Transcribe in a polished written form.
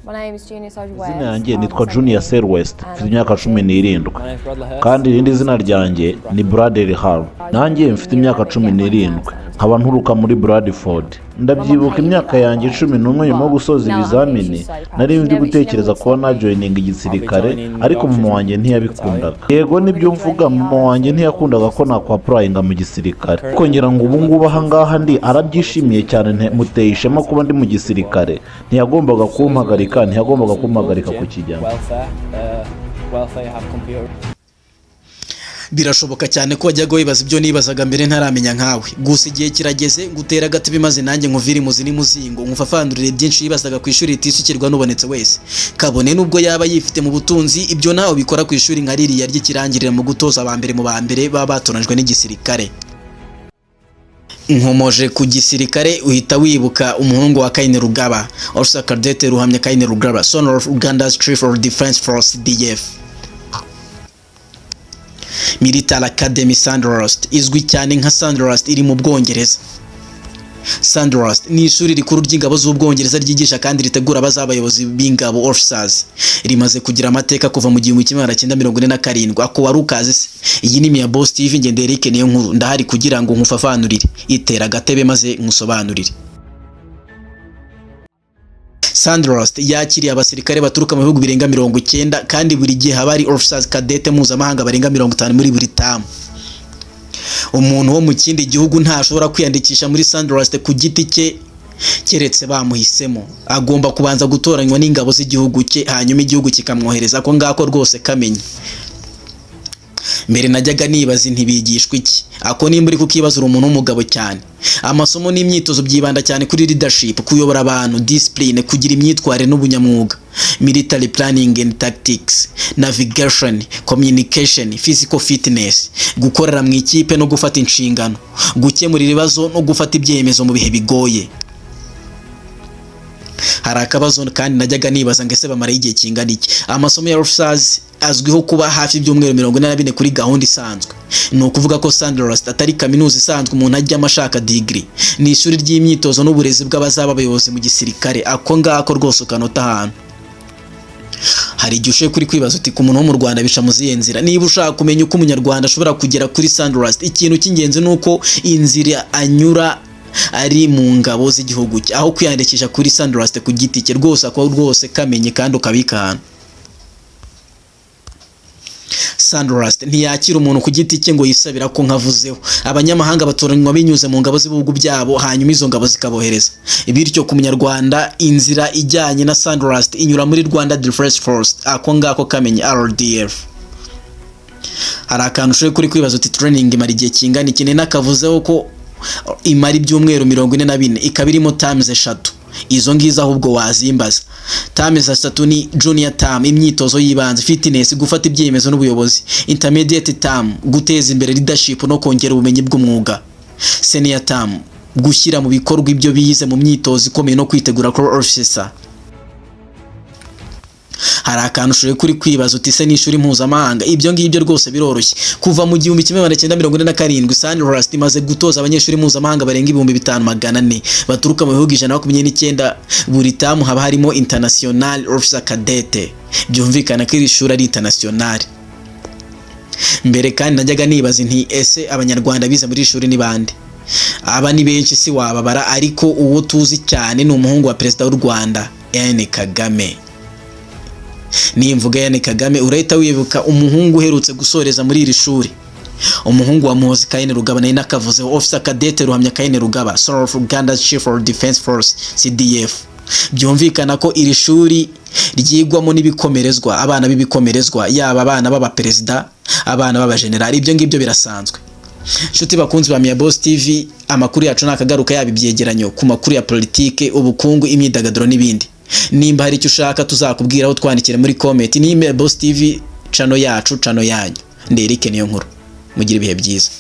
Izina yanjye nitwa Junior Sel West, mfite imyaka 17 kandi irindi zina ryanjye ni Bradley Hall. Nanjye mfite imyaka 17 nkaba nturuka muri Bradford. Ndabyibuka imyaka yanjye 11 nyuma yo gusoza ibizamini nari ndi gutekereza kuba na joining igisirikare, ariko mama wanjye ntiyabikundaga. Yego nibyo mvuga, mama wanjye ntiyakundaga ko nakwa applyinga mu gisirikare, kongera ngo ubu ngubu aha ngaha ndi arabyishimiye cyane, muteye ishema kuba ndi mu gisirikare. Ntiyagombaga kumpagarika ku kijyamo. Birashoboka cyane ko wajyaga wibaza ibyo nibazaga mbere ntaramenya nkawe. Gusa igihe kirageze ngutera agatibi maze nanjye nkuvira imuzi n'imuzingo, nkufafandurire byinshi yibazaga ku ishuri ritisukirwa n'ubonetse wese. Kabone nubwo yaba yifite mu butunzi, ibyo nawe bikora ku ishuri nka ririya ry'ikirangirira mu gutoza abambere mu bambere baba batoranjwe n'igisirikare. Nkomoje ku gisirikare uhita wibuka umuhungu wa Kainerugaba, Officer Cadet Ruhamya Kainerugaba, son of Uganda's Chief of Defense Force DF. Military Academy Sandhurst izwi cyane nka Sandhurst iri mu Bwongereza. Sandhurst ni ishuri rikuru ry'ingabo z'Ubwongereza ryigisha kandi ritegura abazabayobozi b'ingabo officers. Rimaze kugira amateka kuva mu 1947. Ako wari ukazi se? Iyi ni Mia Boss TV, nge Derek niyo nkuru, ndahari kugira ngo nkufafanurire. Itera gatebe maze nkusobanurire. Sandhurst yakiriye abasirikare baturuka mu bihugu birenga 90 kandi buri gihe habari officers cadet mpuzamahanga barenga 50 muri buri tamu. Umuntu wo mu kindi gihugu ntashobora kwiyandikisha muri Sandhurst ku giti cye keretse bamuhisemo. Agomba kubanza gutoranywa n'ingabo z'igihugu cye, hanyuma igihugu kikamwohereza ko ngako rwose kamenye. Mbere najyaga nibaza ntibigishwa iki. Ako nimba uri kukibaza umuntu w'umugabo cyane. Amasomo n'imyitozo byibanda cyane kuri leadership, kuyobora abantu, discipline, kugira imyitwarire n'ubunyamwuga, military planning and tactics, navigation, communication, physical fitness, gukorera mu ikipe no gufata inshingano, gukemura ibibazo no gufata ibyemezo mu bihe bigoye. Hari akabazo kandi najyaga nibaza ngese bamara igihe kingana iki. Amasomo ya officers azwiho kuba hafi ibyumweru 44 kuri gahunda isanzwe. Ni ukuvuga ko Sandhurst atari kaminuza isanzwe umuntu ajya amashaka degree. Ni ishuri ry'imyitozo n'uburezi bw'abazaba abayobozi mu gisirikare. Ako ngako rwose ukanota ahantu. Hari igihe ushe kuri kwibaza uti ku muntu wo mu Rwanda bica mu zihe nzira. Niba ushaka kumenya uko umunyarwanda ashobora kugera kuri Sandhurst, ikintu cy'ingenzi nuko inzira anyura ari mu ngabo z'igihugu cye, aho kwiyandikisha kuri Sandhurst ku giti cye. Rwose ako rwose kamenye kandi ukabika ahantu. Sandhurst ntiyakira umuntu ku giti cye ngo yisabira ko nkavuzeho. Abanyamahanga batoranywa binyuze mu ngabo z'ibihugu byabo, hanyuma izo ngabo zikabohereza. Bityo ku munyarwanda inzira ijyanye na Sandhurst inyura muri Rwanda Defense Force, ako ngako kamenye RDF. Hari akantu ushoboye kuri kwibaza uti training imara igihe kingana iki. Nakavuzeho ko imara ibyumweru 44, ikaba irimo times 3. Izo ngizo ahubwo wazimbaza. Times 3 ni junior term, imyitozo yibanze, fitness, gufata ibyemezo n'ubuyobozi. Intermediate term, guteza imbere leadership no kongera ubumenyi bw'umwuga. Senior term, gushyira mu bikorwa ibyo biyize mu myitozo ikomeye no kwitegura ko officer. Hari akantu ushoboye kuri kwibaza uti se n'ishuri mpuzamahanga. Ibyo ngibyo rwose biroroshye. Kuva mu 1947 Sandhurst imaze gutoza abanyeshuri mpuzamahanga barenga 5400 baturuka mu bihugu 129. Buri tamu haba harimo international officer cadet. Byumvikana ko iri shuri ari international. Mbere kandi najyaga nibaza nti ese abanyarwanda bize muri ishuri ni bande? Aba ni benshi si wababara, ariko uwo tuzi cyane ni umuhungu wa Perezida w'u Rwanda N Kagame. Nimvuga Yane Kagame urahita wibuka umuhungu uherutse gusoreza muri iri shuri. Umuhungu wa Muhozi Kainerugaba naye nakavuze, Officer Cadet Ruhamya Kainerugaba, son of Uganda's Chief of Defense Force CDF. Byumvikana ko iri shuri ryigwamo n'ibikomerezwa, abana b'ibikomerezwa, yaba abana baba perezida, abana baba general. Ibyo ngibyo birasanzwe. Shuti bakunzi ba Mia Boss TV, amakuru yacu nakagaruka yabibyegeranyo ku makuru ya politike, ubukungu, imyidagaduro n'ibindi. Nimba hari icyo ushaka tuzakubwira aho twandikire muri comment. Ni Mia Boss TV, channel yacu, channel yanyu. Nderike niyo nkuru. Mugire ibihe byiza.